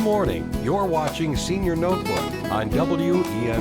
morning. You're watching Senior Notebook on WENY.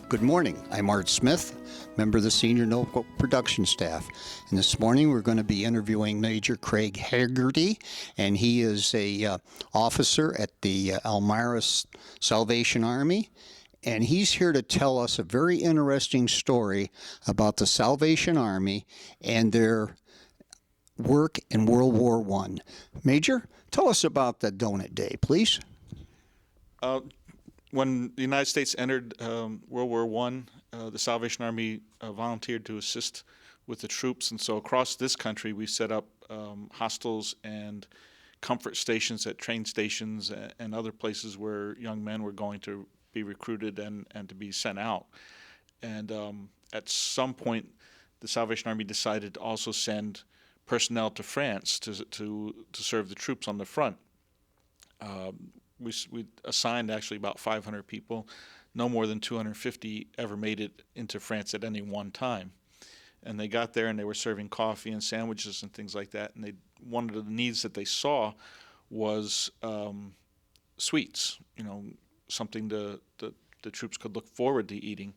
Good morning. I'm Art Smith, member of the Senior Notebook production staff. And this morning we're going to be interviewing Major Craig Haggerty, and he is a officer at the Elmira Salvation Army. And he's here to tell us a very interesting story about the Salvation Army and their work in World War I. Major, tell us about the Donut Day, please. When the United States entered World War I, the Salvation Army volunteered to assist with the troops, and so across this country we set up hostels and comfort stations at train stations and other places where young men were going to be recruited and to be sent out. And at some point, the Salvation Army decided to also send personnel to France to serve the troops on the front. We assigned actually about 500 people. No more than 250 ever made it into France at any one time. And they got there and they were serving coffee and sandwiches and things like that. And one of the needs that they saw was sweets, something the troops could look forward to eating.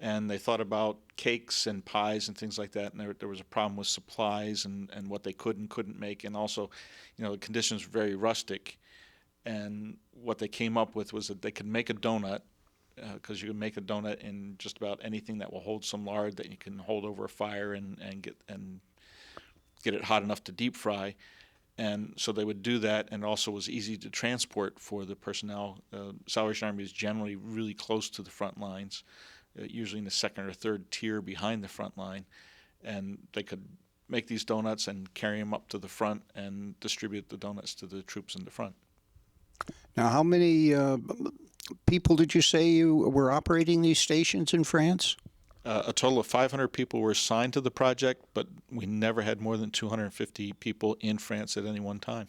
And they thought about cakes and pies and things like that. And there was a problem with supplies and what they could and couldn't make. And also, the conditions were very rustic. And what they came up with was that they could make a donut, because you can make a donut in just about anything that will hold some lard that you can hold over a fire and get it hot enough to deep fry. And so they would do that, and also was easy to transport for the personnel. Salvation Army is generally really close to the front lines, usually in the second or third tier behind the front line. And they could make these donuts and carry them up to the front and distribute the donuts to the troops in the front. Now, how many people did you say you were operating these stations in France? A total of 500 people were assigned to the project, but we never had more than 250 people in France at any one time.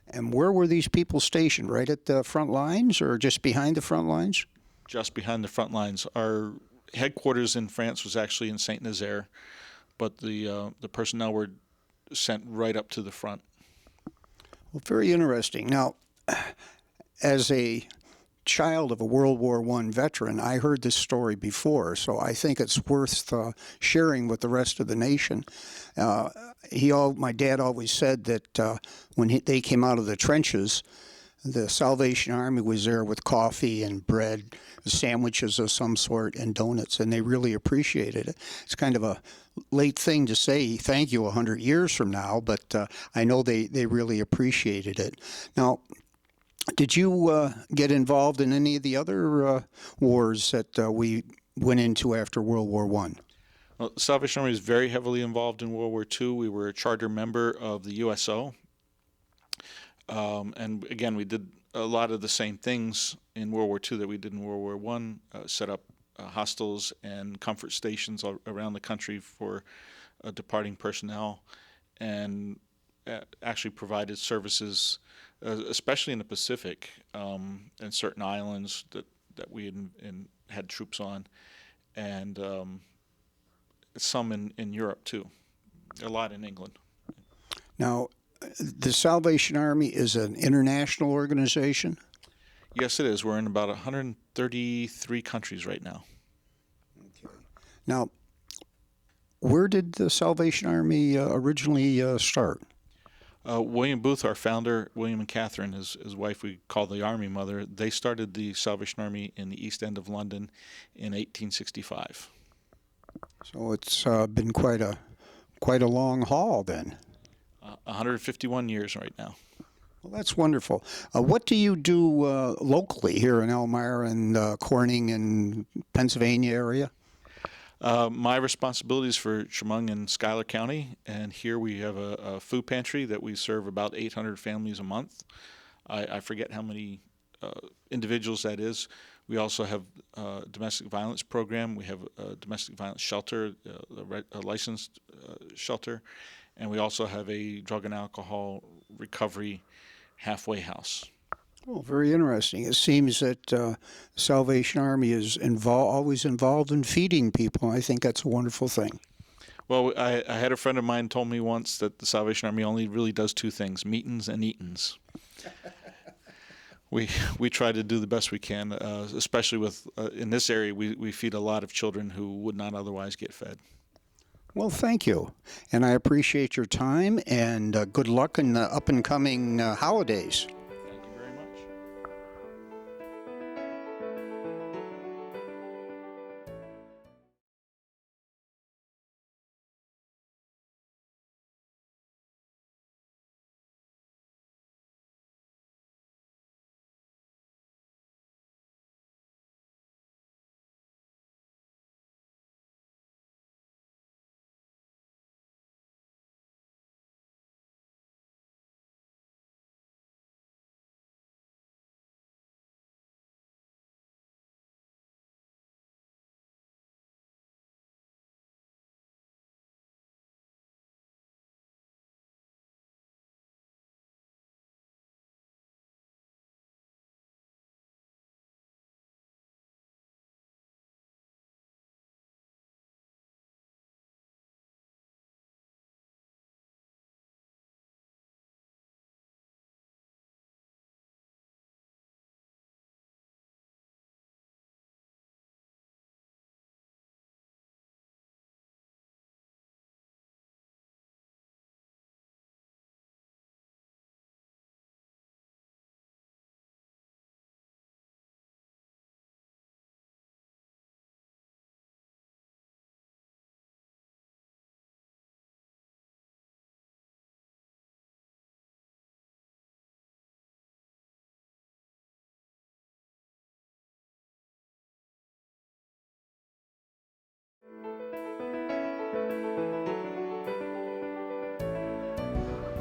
And where were these people stationed? Right at the front lines or just behind the front lines? Just behind the front lines. Our headquarters in France was actually in Saint-Nazaire, but the personnel were sent right up to the front. Well, very interesting. Now, as a child of a World War I veteran, I heard this story before, so I think it's worth sharing with the rest of the nation. My dad always said that when they came out of the trenches, the Salvation Army was there with coffee and bread, sandwiches of some sort, and donuts, and they really appreciated it. It's kind of a late thing to say thank you 100 years from now, but I know they really appreciated it. Now, did you get involved in any of the other wars that we went into after World War I? Well, the Salvation Army was very heavily involved in World War II. We were a charter member of the USO. And again, we did a lot of the same things in World War II that we did in World War I, set up hostels and comfort stations around the country for departing personnel, and actually provided services, especially in the Pacific, and certain islands that we had troops on, and some in Europe too, a lot in England. Now, the Salvation Army is an international organization? Yes, it is. We're in about 133 countries right now. Okay. Now, where did the Salvation Army originally start? William Booth, our founder, William and Catherine, his wife, we call the Army Mother, they started the Salvation Army in the East End of London in 1865. So it's been quite a long haul then. 151 years right now. Well, that's wonderful. What do you do locally here in Elmira and Corning and Pennsylvania area? My responsibility is for Chemung and Schuyler County, and here we have a food pantry that we serve about 800 families a month. I forget how many individuals that is. We also have a domestic violence program. We have a domestic violence shelter, a licensed shelter, and we also have a drug and alcohol recovery halfway house. Oh, very interesting. It seems that Salvation Army is always involved in feeding people. I think that's a wonderful thing. Well, I had a friend of mine told me once that the Salvation Army only really does two things: meetings and eatings. We try to do the best we can, especially with in this area. We feed a lot of children who would not otherwise get fed. Well, thank you. And I appreciate your time, and good luck in the up-and-coming holidays. Thank you very much.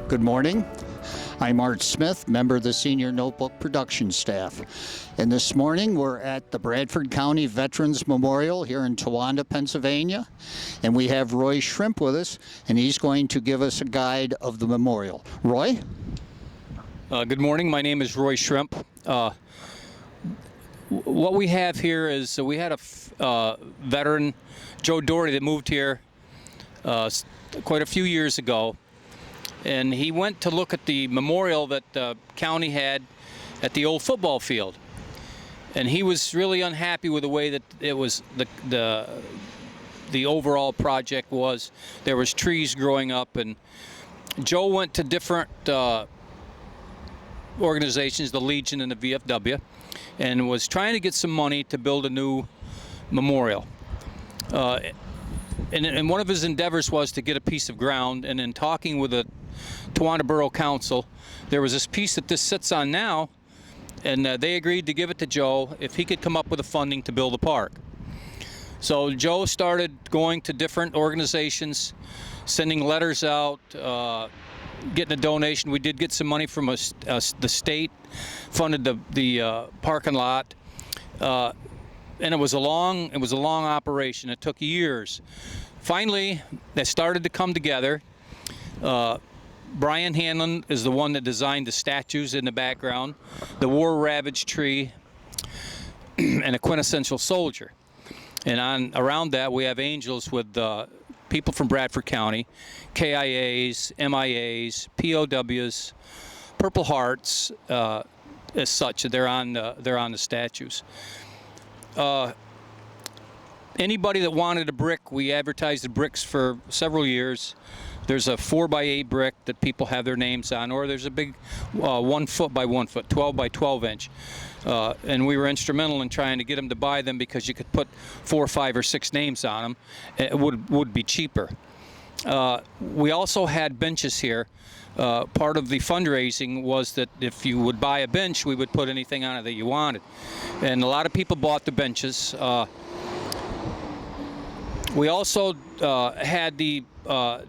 Good morning. I'm Art Smith, member of the Senior Notebook production staff. And this morning we're at the Bradford County Veterans Memorial here in Towanda, Pennsylvania. And we have Roy Shrimp with us, and he's going to give us a guide of the memorial. Roy? Good morning. My name is Roy Shrimp. What we have here is we had a veteran, Joe Doherty, that moved here quite a few years ago. And he went to look at the memorial that the county had at the old football field. And he was really unhappy with the way that it was, the overall project was. There was trees growing up, and Joe went to different organizations, the Legion and the VFW, and was trying to get some money to build a new memorial. And one of his endeavors was to get a piece of ground, and in talking with the Towanda Borough Council, there was this piece that this sits on now, and they agreed to give it to Joe if he could come up with the funding to build a park. So Joe started going to different organizations, sending letters out, getting a donation. We did get some money from the state, funded the parking lot, and it was a long operation. It took years. Finally, they started to come together. Brian Hanlon is the one that designed the statues in the background, the war-ravaged tree, and a quintessential soldier. And around that, we have angels with people from Bradford County, KIAs, MIAs, POWs, Purple Hearts, as such. They're on the statues. Anybody that wanted a brick, we advertised the bricks for several years. There's a 4x8 brick that people have their names on, or there's a big 1 foot by 1 foot, 12 by 12 inch. And we were instrumental in trying to get them to buy them because you could put 4, 5, or 6 names on them. It would be cheaper. We also had benches here. Part of the fundraising was that if you would buy a bench, we would put anything on it that you wanted. And a lot of people bought the benches. We also had the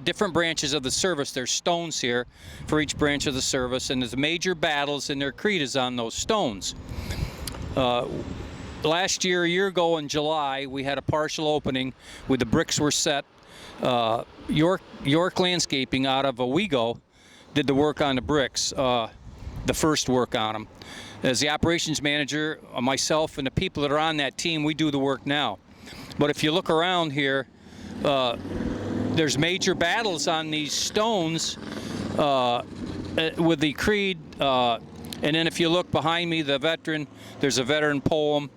different branches of the service. There's stones here for each branch of the service, and there's major battles, and their creed is on those stones. Last year, a year ago in July, we had a partial opening where the bricks were set. York Landscaping out of Owego did the work on the bricks, the first work on them. As the operations manager, myself and the people that are on that team, we do the work now. But if you look around here, there's major battles on these stones with the creed. And then if you look behind me, the veteran, there's a veteran poem.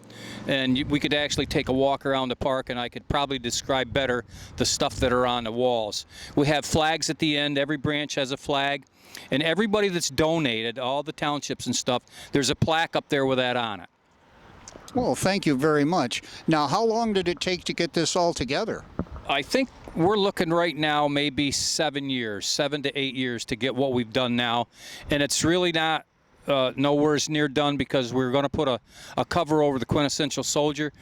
And we could actually take a walk around the park, and I could probably describe better the stuff that are on the walls. We have flags at the end. Every branch has a flag. And everybody that's donated, all the townships and stuff, there's a plaque up there with that on it. Well, thank you very much. Now, how long did it take to get this all together? I think we're looking right now maybe 7 years, 7 to 8 years to get what we've done now. And it's really not nowhere near done, because we're going to put a cover over the quintessential soldier,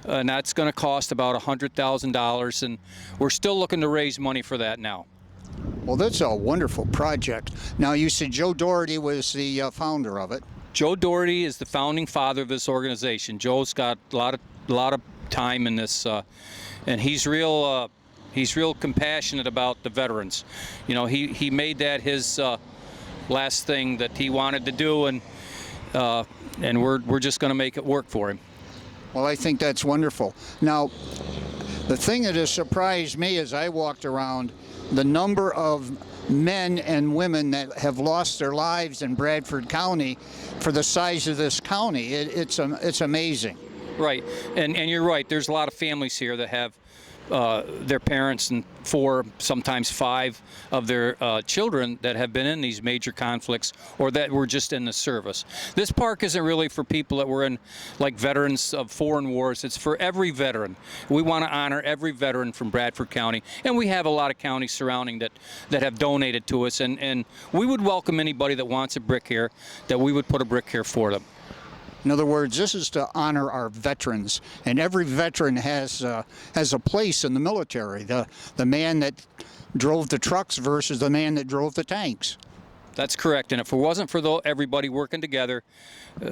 and that's going to cost about $100,000, and we're still looking to raise money for that now. Well, that's a wonderful project. Now, you said Joe Doherty was the founder of it. Joe Doherty is the founding father of this organization. Joe's got a lot of time in this, and he's real compassionate about the veterans. You know, he made that his last thing that he wanted to do, and we're just going to make it work for him. Well, I think that's wonderful. Now, the thing that has surprised me as I walked around, the number of men and women that have lost their lives in Bradford County for the size of this county. It's amazing. Right, and you're right. There's a lot of families here that have their parents and 4, sometimes 5 of their children that have been in these major conflicts or that were just in the service. This park isn't really for people that were in, like, veterans of foreign wars. It's for every veteran. We want to honor every veteran from Bradford County, and we have a lot of counties surrounding that have donated to us, and we would welcome anybody that wants a brick here, that we would put a brick here for them. In other words, this is to honor our veterans, and every veteran has a place in the military. The man that drove the trucks versus the man that drove the tanks. That's correct, and if it wasn't for everybody working together,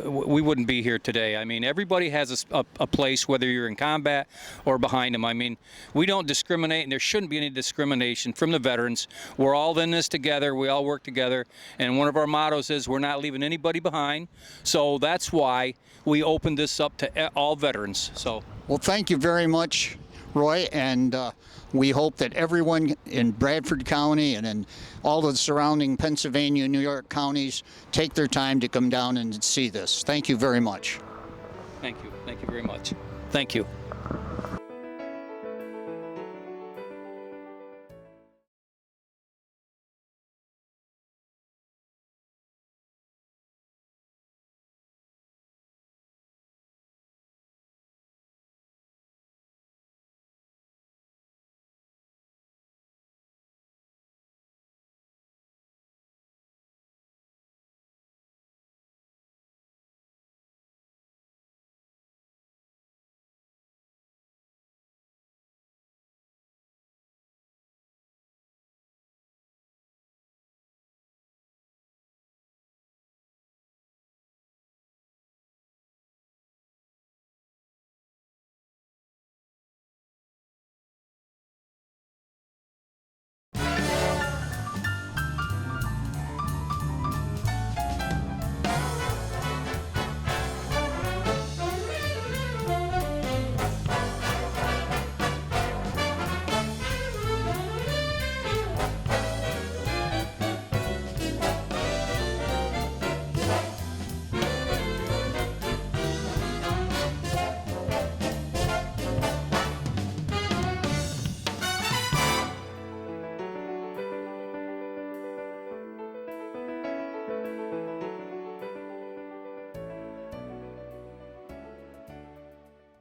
we wouldn't be here today. I mean, everybody has a place, whether you're in combat or behind them. I mean, we don't discriminate, and there shouldn't be any discrimination from the veterans. We're all in this together. We all work together, and one of our mottos is we're not leaving anybody behind. So that's why we opened this up to all veterans. So, well, thank you very much, Roy, and we hope that everyone in Bradford County and in all of the surrounding Pennsylvania and New York counties take their time to come down and see this. Thank you very much. Thank you. Thank you very much. Thank you.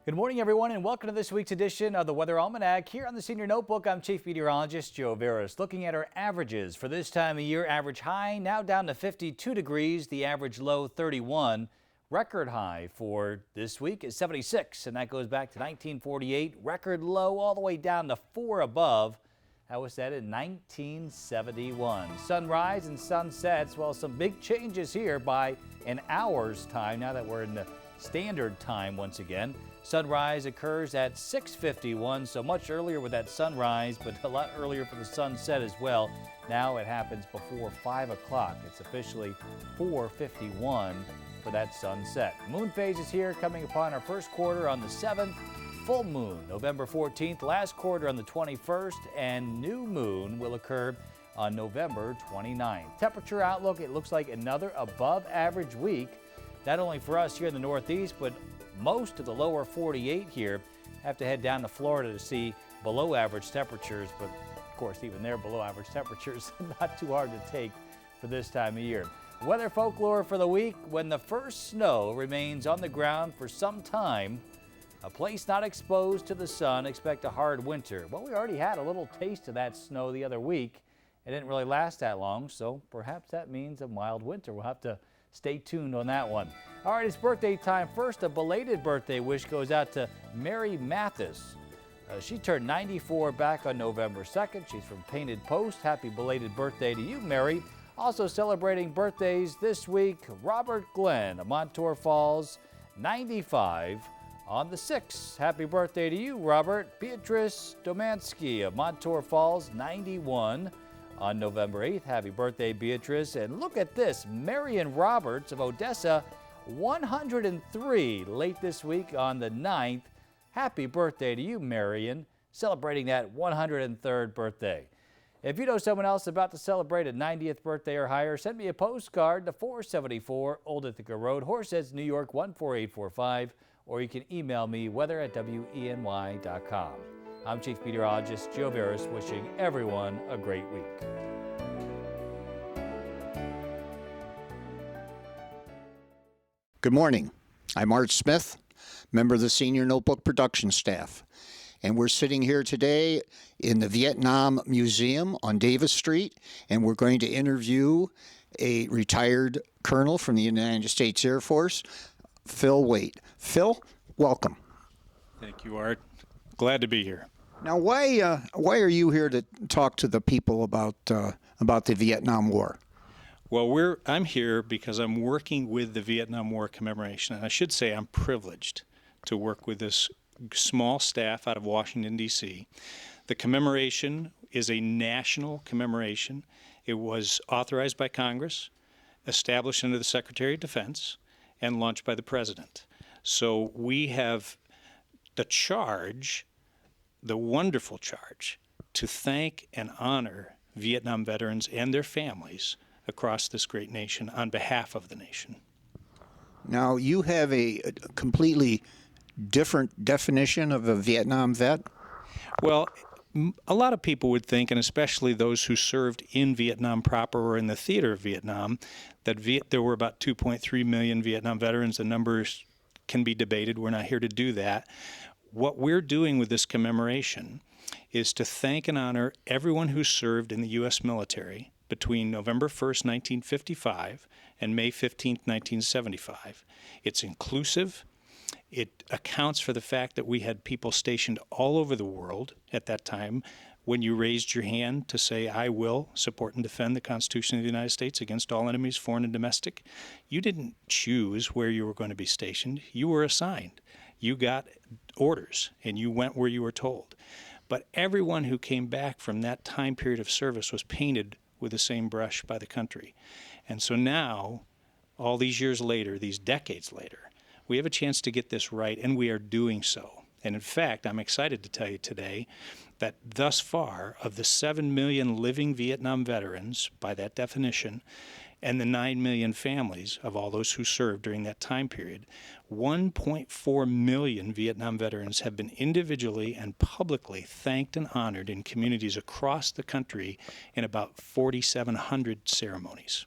Good morning, everyone, and welcome to this week's edition of the Weather Almanac. Here on the Senior Notebook, I'm Chief Meteorologist Joe Veras. Looking at our averages for this time of year, average high now down to 52 degrees, the average low 31. Record high for this week is 76, and that goes back to 1948. Record low all the way down to 4 above. That was set in 1971. Sunrise and sunsets, well, some big changes here by an hour's time now that we're in the standard time once again. Sunrise occurs at 6:51, so much earlier with that sunrise, but a lot earlier for the sunset as well. Now it happens before 5 o'clock. It's officially 4:51 for that sunset. Moon phase is here, coming upon our first quarter on the 7th. Full moon November 14th, last quarter on the 21st, and new moon will occur on November 29th. Temperature outlook, it looks like another above average week, not only for us here in the Northeast, but most of the lower 48 here have to head down to Florida to see below average temperatures, but of course even there below average temperatures not too hard to take for this time of year. Weather folklore for the week: when the first snow remains on the ground for some time, a place not exposed to the sun, expect a hard winter. Well, we already had a little taste of that snow the other week. It didn't really last that long, so perhaps that means a mild winter. We'll have to stay tuned on that one. All right, it's birthday time. First, a belated birthday wish goes out to Mary Mathis. She turned 94 back on November 2nd. She's from Painted Post. Happy belated birthday to you, Mary. Also celebrating birthdays this week, Robert Glenn of Montour Falls, 95 on the 6th. Happy birthday to you, Robert. Beatrice Domansky of Montour Falls, 91 on November 8th. Happy birthday, Beatrice. And look at this, Marion Roberts of Odessa, 103 late this week on the 9th. Happy birthday to you, Marion, celebrating that 103rd birthday. If you know someone else about to celebrate a 90th birthday or higher, send me a postcard to 474 Old Ithaca Road, Horseheads, New York, 14845, or you can email me, weather@weny.com. I'm Chief Meteorologist Joe Veras, wishing everyone a great week. Good morning. I'm Art Smith, member of the Senior Notebook production staff. And we're sitting here today in the Vietnam Museum on Davis Street, and we're going to interview a retired colonel from the United States Air Force, Phil Waite. Phil, welcome. Thank you, Art. Glad to be here. Now, why are you here to talk to the people about the Vietnam War? Well, I'm here because I'm working with the Vietnam War commemoration, and I should say I'm privileged to work with this small staff out of Washington, D.C. The commemoration is a national commemoration. It was authorized by Congress, established under the Secretary of Defense, and launched by the President. So we have the charge, the wonderful charge, to thank and honor Vietnam veterans and their families across this great nation on behalf of the nation. Now, you have a completely different definition of a Vietnam vet? Well, a lot of people would think, and especially those who served in Vietnam proper or in the theater of Vietnam, that there were about 2.3 million Vietnam veterans. The numbers can be debated. We're not here to do that. What we're doing with this commemoration is to thank and honor everyone who served in the U.S. military between November 1st, 1955 and May 15th, 1975. It's inclusive. It accounts for the fact that we had people stationed all over the world at that time. When you raised your hand to say, I will support and defend the Constitution of the United States against all enemies, foreign and domestic, you didn't choose where you were going to be stationed. You were assigned. You got orders, and you went where you were told. But everyone who came back from that time period of service was painted with the same brush by the country. And so now, all these years later, these decades later, we have a chance to get this right, and we are doing so. And in fact, I'm excited to tell you today that thus far, of the 7 million living Vietnam veterans, by that definition, and the 9 million families of all those who served during that time period, 1.4 million Vietnam veterans have been individually and publicly thanked and honored in communities across the country in about 4,700 ceremonies.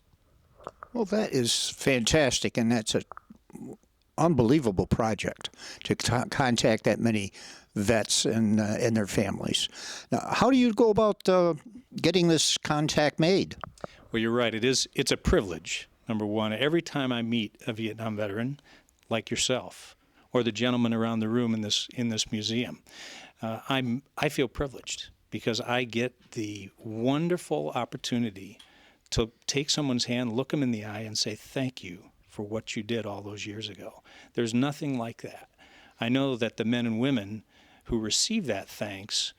Well, that is fantastic, and that's an unbelievable project to contact that many vets and their families. Now, how do you go about getting this contact made? Well, you're right. It's a privilege. Number one, every time I meet a Vietnam veteran like yourself or the gentleman around the room in this museum, I feel privileged because I get the wonderful opportunity to take someone's hand, look them in the eye, and say thank you for what you did all those years ago. There's nothing like that. I know that the men and women who receive that thanks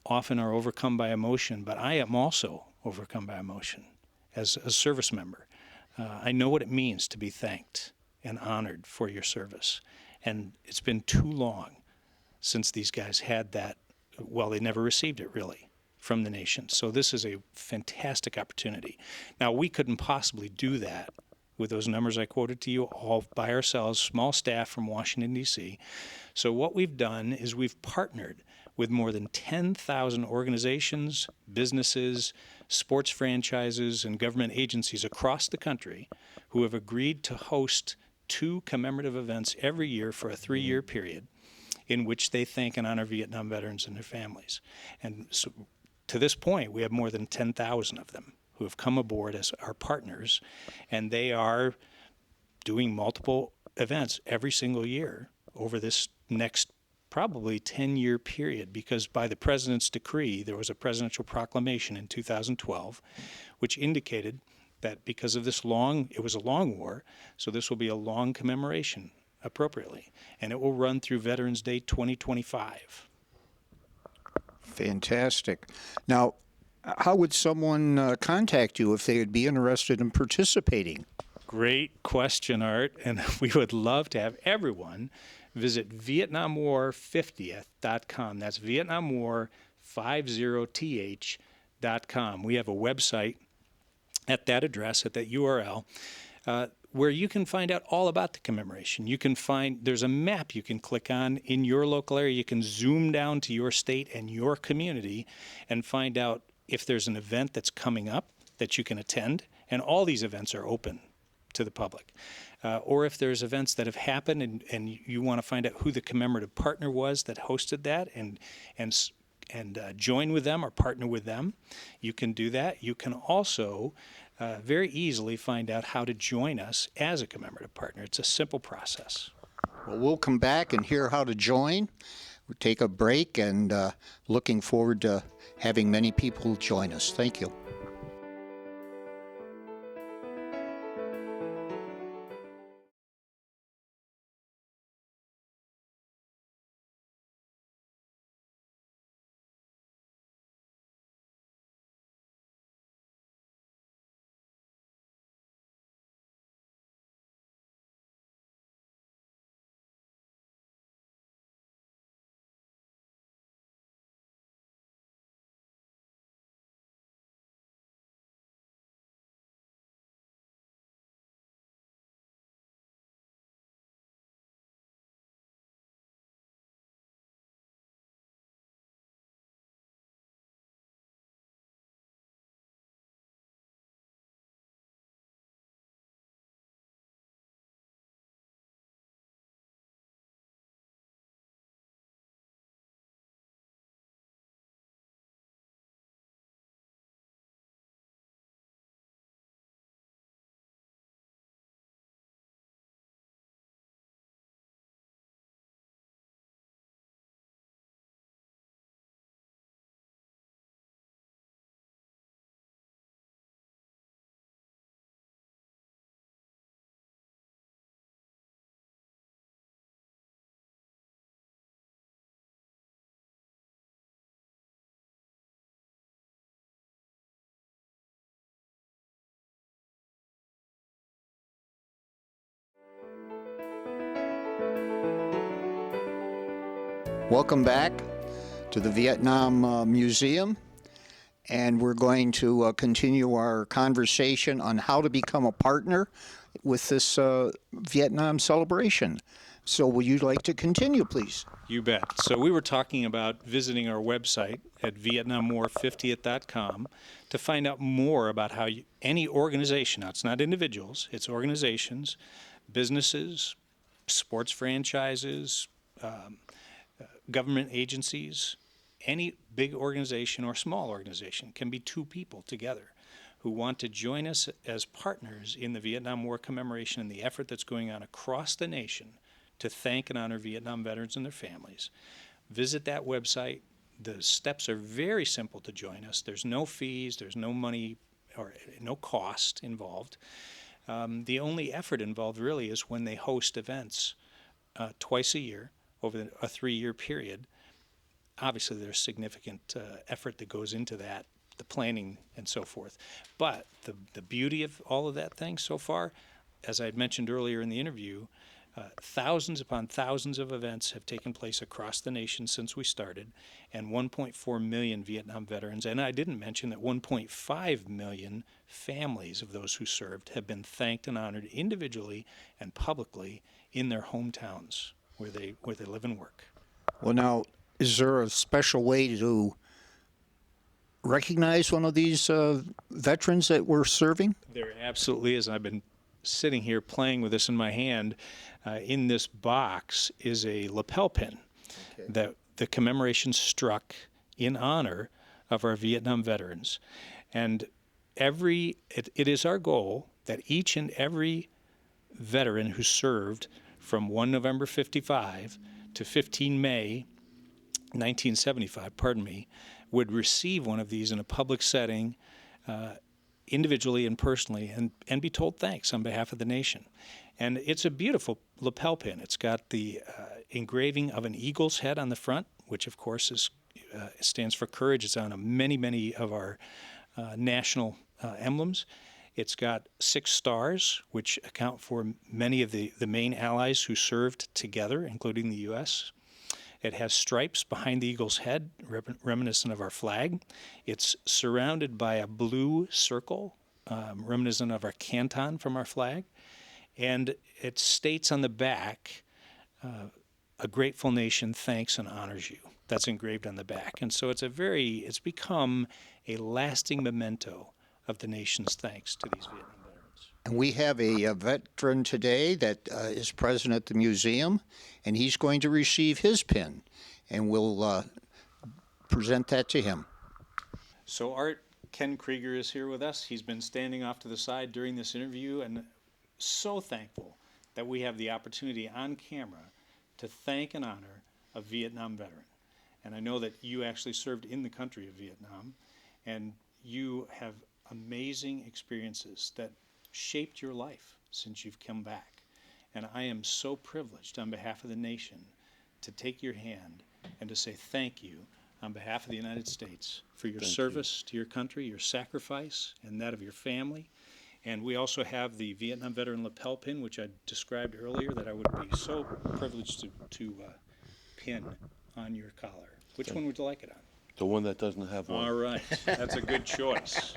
often are overcome by emotion, but I am also overcome by emotion as a service member. I know what it means to be thanked and honored for your service. And it's been too long since these guys had that. Well, they never received it really from the nation. So this is a fantastic opportunity. Now, we couldn't possibly do that with those numbers I quoted to you all by ourselves, small staff from Washington, D.C. So what we've done is we've partnered with more than 10,000 organizations, businesses, sports franchises, and government agencies across the country who have agreed to host 2 commemorative events every year for a 3-year period in which they thank and honor Vietnam veterans and their families. And so to this point, we have more than 10,000 of them who have come aboard as our partners, and they are doing multiple events every single year over this next probably 10-year period, because by the president's decree, there was a presidential proclamation in 2012 which indicated that because of this it was a long war, so this will be a long commemoration appropriately, and it will run through Veterans Day 2025. Fantastic. Now, how would someone contact you if they would be interested in participating? Great question, Art, and we would love to have everyone visit VietnamWar50th.com. That's VietnamWar50th.com. We have a website at that address, at that URL, where you can find out all about the commemoration. You can there's a map you can click on in your local area. You can zoom down to your state and your community and find out if there's an event that's coming up that you can attend, and all these events are open to the public. Or if there's events that have happened and you want to find out who the commemorative partner was that hosted that and join with them or partner with them, you can do that. You can also very easily find out how to join us as a commemorative partner. It's a simple process. Well, we'll come back and hear how to join. We'll take a break, and looking forward to having many people join us. Thank you. Welcome back to the Vietnam Museum, and we're going to continue our conversation on how to become a partner with this Vietnam celebration. So would you like to continue, please? You bet. So we were talking about visiting our website at VietnamWar50th.com to find out more about how any organization, now it's not individuals, it's organizations, businesses, sports franchises, government agencies, any big organization or small organization, can be 2 people together who want to join us as partners in the Vietnam War commemoration and the effort that's going on across the nation to thank and honor Vietnam veterans and their families, visit that website. The steps are very simple to join us. There's no fees, there's no money or no cost involved. The only effort involved really is when they host events twice a year over a 3-year period. Obviously, there's significant effort that goes into that, the planning and so forth. But the beauty of all of that thing so far, as I had mentioned earlier in the interview, thousands upon thousands of events have taken place across the nation since we started, and 1.4 million Vietnam veterans, and I didn't mention that 1.5 million families of those who served have been thanked and honored individually and publicly in their hometowns where they live and work. Well, now, is there a special way to recognize one of these veterans that we're serving? There absolutely is. I've been sitting here playing with this in my hand. In this box is a lapel pin that the commemoration struck in honor of our Vietnam veterans. And it is our goal that each and every veteran who served from 1 November 55 to 15 May 1975, would receive one of these in a public setting, individually and personally, and be told thanks on behalf of the nation. And it's a beautiful lapel pin. It's got the engraving of an eagle's head on the front, which of course stands for courage. It's on many of our national emblems. It's got 6 stars, which account for many of the main allies who served together, including the U.S. It has stripes behind the eagle's head, reminiscent of our flag. It's surrounded by a blue circle, reminiscent of our canton from our flag. And it states on the back, a grateful nation thanks and honors you. That's engraved on the back. And so it's become a lasting memento of the nation's thanks to these Vietnam veterans. And we have a veteran today that is present at the museum, and he's going to receive his pin, and we'll present that to him. So Art Ken Krieger is here with us. He's been standing off to the side during this interview, and so thankful that we have the opportunity on camera to thank and honor a Vietnam veteran. And I know that you actually served in the country of Vietnam, and you have amazing experiences that shaped your life since you've come back. And I am so privileged on behalf of the nation to take your hand and to say thank you on behalf of the United States for your service to your country, your sacrifice, and that of your family. And we also have the Vietnam Veteran lapel pin, which I described earlier, that I would be so privileged to pin on your collar. Which one would you like it on? The one that doesn't have one. All right. That's a good choice.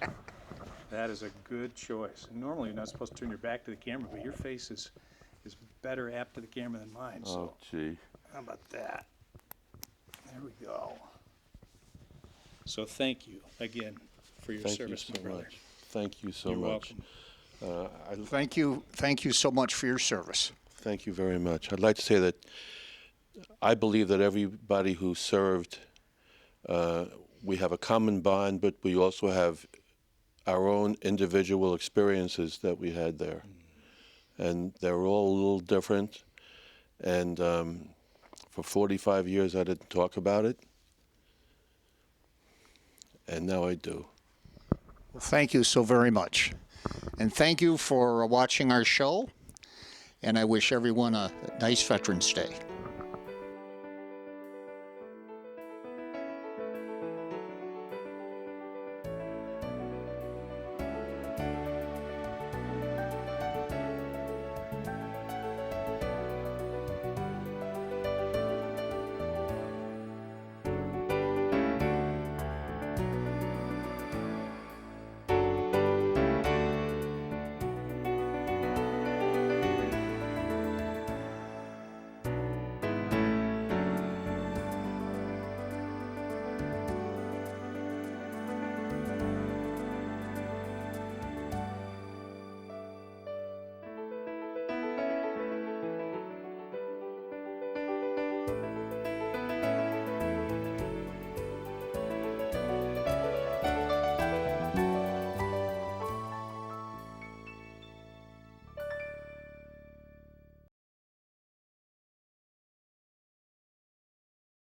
That is a good choice. And normally you're not supposed to turn your back to the camera, but your face is better apt to the camera than mine. So Oh, gee. how about that? There we go. So thank you again for your Thank service, you so my brother. much. Thank you so You're much. welcome. Thank you so much for your service. Thank you very much. I'd like to say that I believe that everybody who served, we have a common bond, but we also have our own individual experiences that we had there. And they're all a little different. And for 45 years, I didn't talk about it. And now I do. Well, thank you so very much. And thank you for watching our show. And I wish everyone a nice Veterans Day.